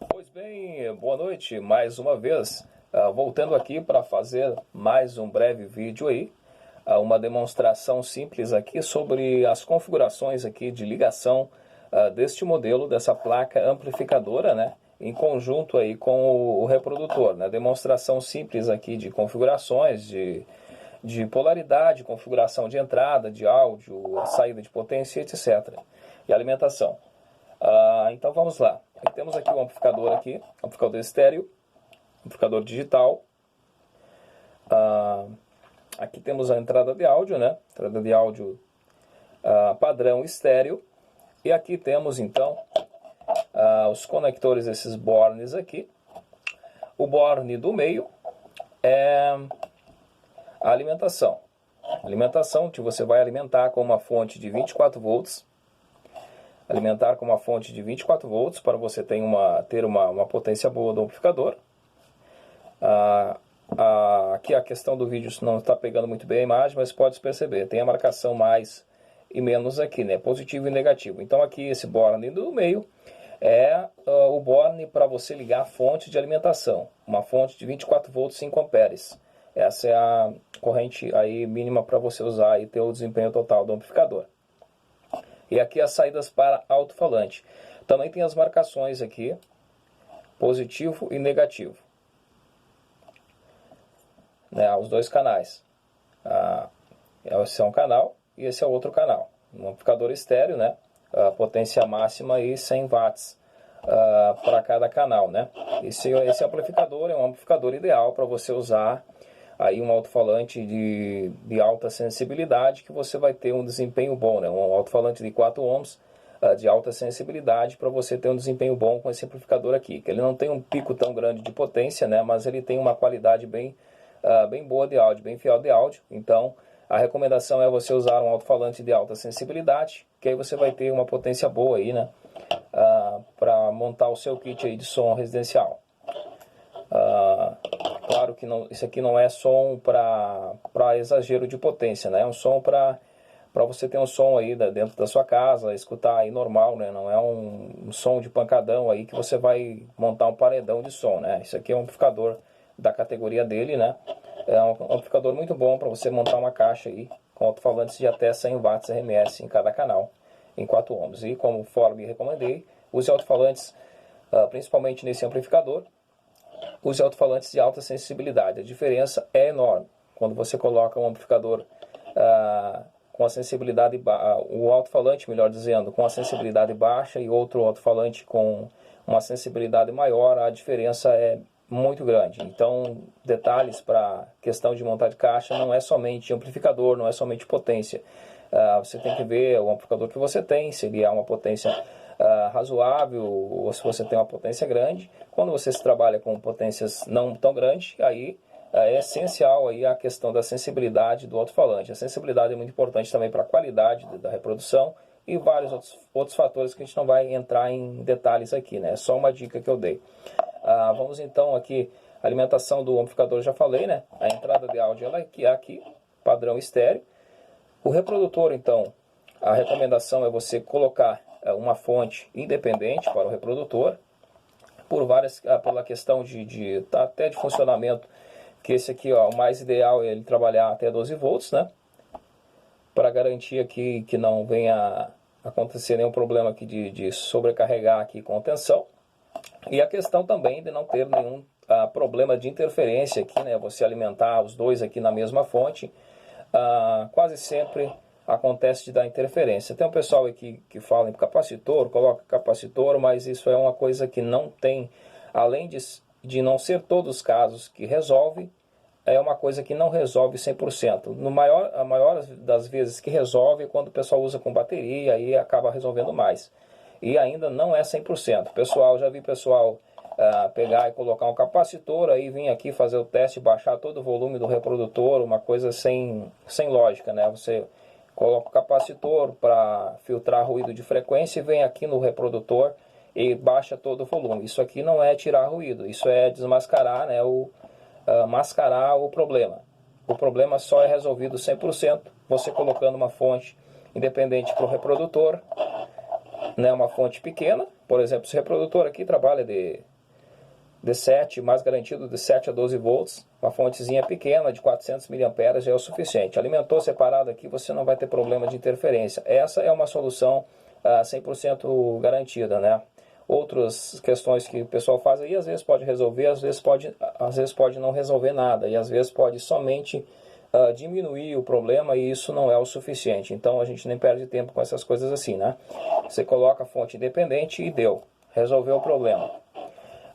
Pois bem, boa noite mais uma vez, voltando aqui para fazer mais um breve vídeo aí, uma demonstração simples aqui sobre as configurações aqui de ligação deste modelo, dessa placa amplificadora, né, em conjunto aí com o reprodutor, né, demonstração simples aqui de configurações, de polaridade, configuração de entrada, de áudio, saída de potência, etc. E alimentação. Então vamos lá. Temos aqui o amplificador aqui, amplificador estéreo, amplificador digital. Aqui temos a entrada de áudio, né? Entrada de áudio padrão estéreo. E aqui temos então os conectores desses bornes aqui. O borne do meio é a alimentação. Alimentação que você vai alimentar com uma fonte de 24 volts. Alimentar com uma fonte de 24 volts para você ter uma potência boa do amplificador. Aqui a questão do vídeo não está pegando muito bem a imagem, mas pode perceber, tem a marcação mais e menos aqui, né? Positivo e negativo. Então aqui esse borne do meio é o borne para você ligar a fonte de alimentação. Uma fonte de 24 volts 5 amperes. Essa é a corrente aí mínima para você usar e ter o desempenho total do amplificador. E aqui as saídas para alto-falante. Também tem as marcações aqui, positivo e negativo. Né, os dois canais. Esse é um canal e esse é outro canal. Um amplificador estéreo, né? Potência máxima aí 100 watts para cada canal, né? Esse amplificador é um amplificador ideal para você usar aí um alto-falante de alta sensibilidade, que você vai ter um desempenho bom, né? Um alto-falante de 4 ohms de alta sensibilidade, para você ter um desempenho bom com esse amplificador aqui, que ele não tem um pico tão grande de potência, né? Mas ele tem uma qualidade bem boa de áudio, bem fiel de áudio. Então a recomendação é você usar um alto-falante de alta sensibilidade, que aí você vai ter uma potência boa aí, né? Para montar o seu kit aí de som residencial. Claro que isso aqui não é som para exagero de potência, né? É um som para você ter um som aí dentro da sua casa, escutar aí normal, né? Não é um som de pancadão aí que você vai montar um paredão de som, né? Isso aqui é um amplificador da categoria dele, né? É um amplificador muito bom para você montar uma caixa aí com alto-falantes de até 100 watts RMS em cada canal, em 4 ohms. E conforme recomendei, use alto-falantes principalmente nesse amplificador. Use alto-falantes de alta sensibilidade. A diferença é enorme. Quando você coloca um amplificador com a sensibilidade o alto-falante, melhor dizendo, com a sensibilidade baixa e outro alto-falante com uma sensibilidade maior, a diferença é muito grande. Então, detalhes para questão de montar de caixa não é somente amplificador, não é somente potência. Você tem que ver o amplificador que você tem, se ele é uma potência razoável ou se você tem uma potência grande. Quando você se trabalha com potências não tão grandes, aí é essencial aí a questão da sensibilidade do alto-falante. A sensibilidade é muito importante também para a qualidade da reprodução e vários outros fatores que a gente não vai entrar em detalhes aqui, né? É só uma dica que eu dei. Vamos então aqui, a alimentação do amplificador, já falei, né? A entrada de áudio ela é aqui, padrão estéreo. O reprodutor, então, a recomendação é você colocar uma fonte independente para o reprodutor, pela questão até de funcionamento, que esse aqui, ó, o mais ideal é ele trabalhar até 12 volts, né? Para garantir aqui que não venha acontecer nenhum problema aqui de sobrecarregar aqui com tensão. E a questão também de não ter nenhum problema de interferência aqui, né? Você alimentar os dois aqui na mesma fonte, quase sempre acontece de dar interferência. Tem um pessoal aqui que fala em capacitor, coloca capacitor, mas isso é uma coisa que não tem, além de não ser todos os casos que resolve, é uma coisa que não resolve 100%. A maior das vezes que resolve é quando o pessoal usa com bateria e acaba resolvendo mais. E ainda não é 100%. Já vi pessoal pegar e colocar um capacitor, aí vir aqui fazer o teste, baixar todo o volume do reprodutor, uma coisa sem lógica, né? Você coloca o capacitor para filtrar ruído de frequência e vem aqui no reprodutor e baixa todo o volume. Isso aqui não é tirar ruído, isso é desmascarar, né, mascarar o problema. O problema só é resolvido 100% você colocando uma fonte independente para o reprodutor, né, uma fonte pequena. Por exemplo, esse reprodutor aqui trabalha de D7, mais garantido de 7 a 12 volts, uma fontezinha pequena de 400 mA já é o suficiente. Alimentou separado aqui, você não vai ter problema de interferência. Essa é uma solução 100% garantida, né? Outras questões que o pessoal faz aí, às vezes pode resolver, às vezes pode não resolver nada, e às vezes pode somente diminuir o problema, e isso não é o suficiente. Então a gente nem perde tempo com essas coisas assim, né? Você coloca a fonte independente e deu, resolveu o problema.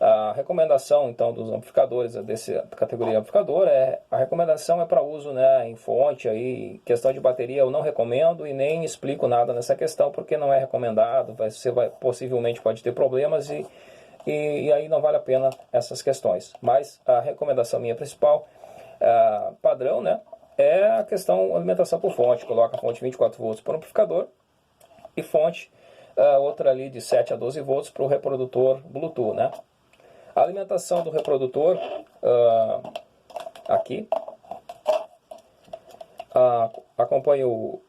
A recomendação, então, dos amplificadores, dessa categoria amplificador, a recomendação é para uso, né, em fonte, aí, questão de bateria eu não recomendo e nem explico nada nessa questão, porque não é recomendado, possivelmente pode ter problemas e aí não vale a pena essas questões. Mas a recomendação minha principal, padrão, né, é a questão alimentação por fonte. Coloca a fonte 24 volts para o amplificador e fonte, outra ali de 7 a 12 volts para o reprodutor Bluetooth, né. A alimentação do reprodutor, aqui, acompanha o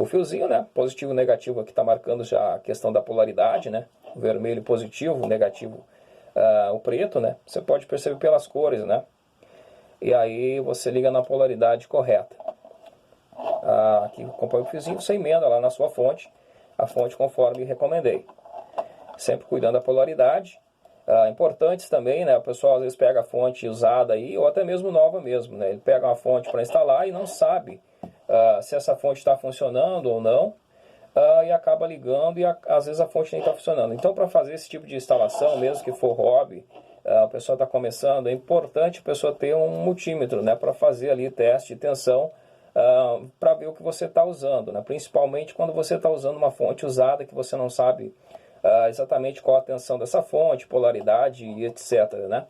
fiozinho, né? Positivo e negativo, aqui está marcando já a questão da polaridade, né? O vermelho positivo, o negativo, o preto, né? Você pode perceber pelas cores, né? E aí você liga na polaridade correta. Aqui acompanha o fiozinho, você emenda lá na sua fonte, a fonte conforme recomendei. Sempre cuidando da polaridade. Importantes também, né? O pessoal às vezes pega a fonte usada aí, ou até mesmo nova mesmo, né? Ele pega uma fonte para instalar e não sabe se essa fonte está funcionando ou não, e acaba ligando e às vezes a fonte nem está funcionando. Então, para fazer esse tipo de instalação, mesmo que for hobby, a pessoa está começando, é importante a pessoa ter um multímetro, né? Para fazer ali teste de tensão, para ver o que você está usando, né? Principalmente quando você está usando uma fonte usada que você não sabe exatamente qual a tensão dessa fonte, polaridade e etc, né?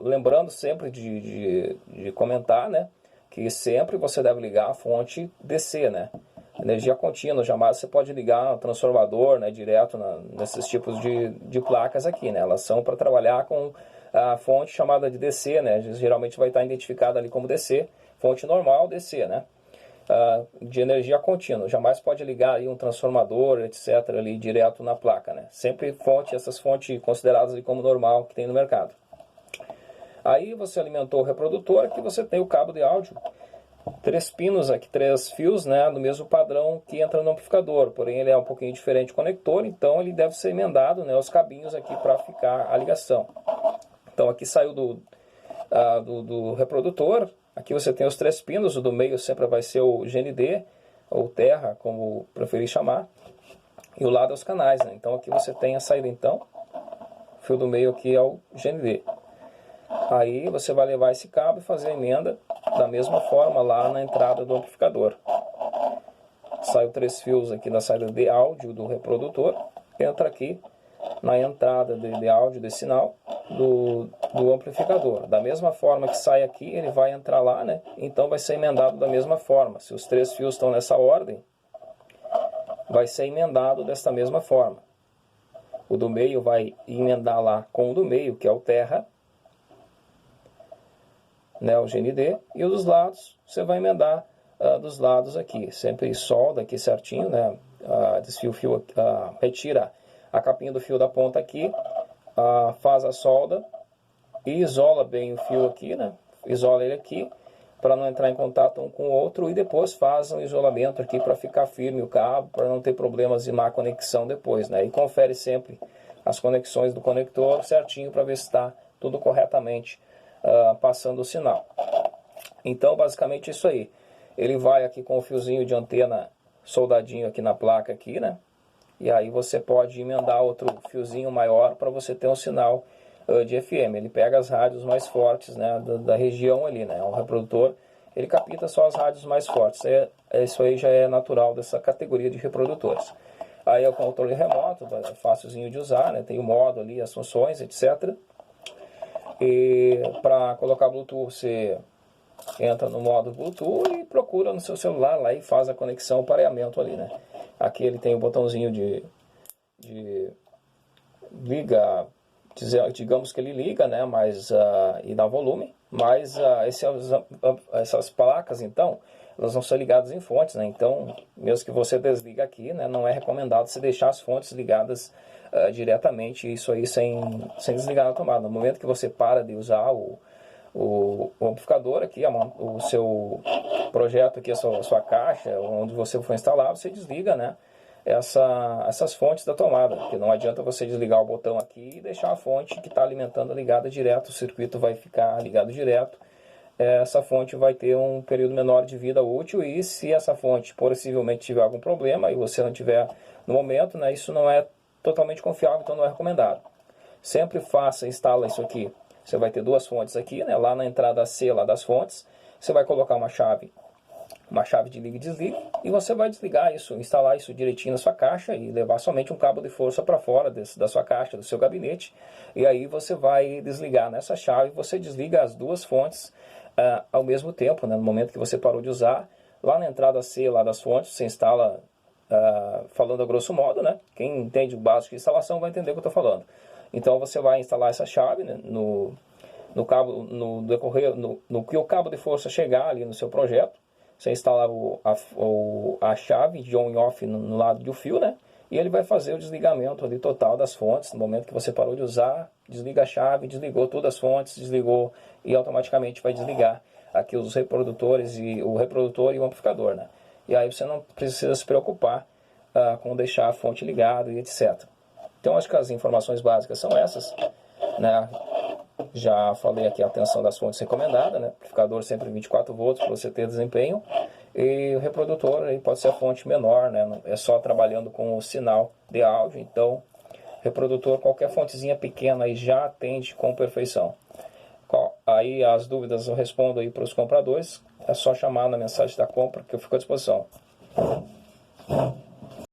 Lembrando sempre de comentar, né, que sempre você deve ligar a fonte DC, né? Energia contínua, jamais você pode ligar um transformador, né, direto nesses tipos de placas aqui, né? Elas são para trabalhar com a fonte chamada de DC, né? Geralmente vai estar identificada ali como DC, fonte normal DC, né? De energia contínua, jamais pode ligar aí um transformador, etc, ali direto na placa, né? Sempre essas fontes consideradas ali como normal que tem no mercado. Aí você alimentou o reprodutor, aqui você tem o cabo de áudio, 3 pinos aqui, 3 fios, né, do mesmo padrão que entra no amplificador, porém ele é um pouquinho diferente o conector, então ele deve ser emendado, né, os cabinhos aqui para ficar a ligação. Então aqui saiu do reprodutor. Aqui você tem os 3 pinos, o do meio sempre vai ser o GND, ou terra, como preferir chamar, e o lado é os canais, né? Então aqui você tem a saída, então, o fio do meio aqui é o GND. Aí você vai levar esse cabo e fazer a emenda da mesma forma lá na entrada do amplificador. Saiu 3 fios aqui na saída de áudio do reprodutor, entra aqui na entrada de áudio de sinal do amplificador. Da mesma forma que sai aqui, ele vai entrar lá, né? Então vai ser emendado da mesma forma. Se os 3 fios estão nessa ordem, vai ser emendado desta mesma forma. O do meio vai emendar lá com o do meio, que é o terra, né, o GND, e os dos lados você vai emendar dos lados aqui. Sempre solda aqui certinho, né? Desfia o fio, retira a capinha do fio da ponta aqui, faz a solda e isola bem o fio aqui, né? Isola ele aqui para não entrar em contato um com o outro, e depois faz um isolamento aqui para ficar firme o cabo, para não ter problemas de má conexão depois, né? E confere sempre as conexões do conector certinho para ver se está tudo corretamente passando o sinal. Então basicamente isso aí. Ele vai aqui com o fiozinho de antena soldadinho aqui na placa aqui, né? E aí você pode emendar outro fiozinho maior para você ter um sinal de FM. Ele pega as rádios mais fortes, né, da região ali, né? O reprodutor, ele capta só as rádios mais fortes. Isso aí já é natural dessa categoria de reprodutores. Aí é o controle remoto, é facilzinho de usar, né? Tem o modo ali, as funções, etc. E para colocar Bluetooth, você entra no modo Bluetooth e procura no seu celular lá e faz a conexão, o pareamento ali, né? Aqui ele tem o botãozinho de liga, digamos que ele liga, né? Mas, e dá volume, mas essas placas, então, elas vão ser ligadas em fontes, né? Então, mesmo que você desliga aqui, né? Não é recomendado você deixar as fontes ligadas diretamente isso aí sem desligar na tomada. No momento que você para de usar o amplificador aqui, o seu projeto aqui, a sua caixa, onde você for instalar, você desliga, né, essas fontes da tomada, porque não adianta você desligar o botão aqui e deixar a fonte que está alimentando ligada direto, o circuito vai ficar ligado direto, essa fonte vai ter um período menor de vida útil, e se essa fonte possivelmente tiver algum problema e você não tiver no momento, né, isso não é totalmente confiável, então não é recomendado. Sempre instala isso aqui. Você vai ter duas fontes aqui, né, lá na entrada C lá das fontes, você vai colocar uma chave de liga e desliga, e você vai desligar isso, instalar isso direitinho na sua caixa e levar somente um cabo de força para fora da sua caixa, do seu gabinete, e aí você vai desligar nessa chave, você desliga as duas fontes ao mesmo tempo, né, no momento que você parou de usar. Lá na entrada C lá das fontes, você instala, falando a grosso modo, né, quem entende o básico de instalação vai entender o que eu estou falando. Então você vai instalar essa chave, né, no cabo, no que o cabo de força chegar ali no seu projeto. Você instala a chave de on e off no lado do fio, né? E ele vai fazer o desligamento ali total das fontes. No momento que você parou de usar, desliga a chave, desligou todas as fontes, desligou e automaticamente vai desligar aqui os reprodutores, o reprodutor e o amplificador, né? E aí você não precisa se preocupar com deixar a fonte ligada e etc. Então acho que as informações básicas são essas, né? Já falei aqui a tensão das fontes recomendada, né? Amplificador sempre 24 volts para você ter desempenho. E o reprodutor aí pode ser a fonte menor, né? É só trabalhando com o sinal de áudio. Então, reprodutor, qualquer fontezinha pequena aí já atende com perfeição. Aí as dúvidas eu respondo aí para os compradores. É só chamar na mensagem da compra que eu fico à disposição.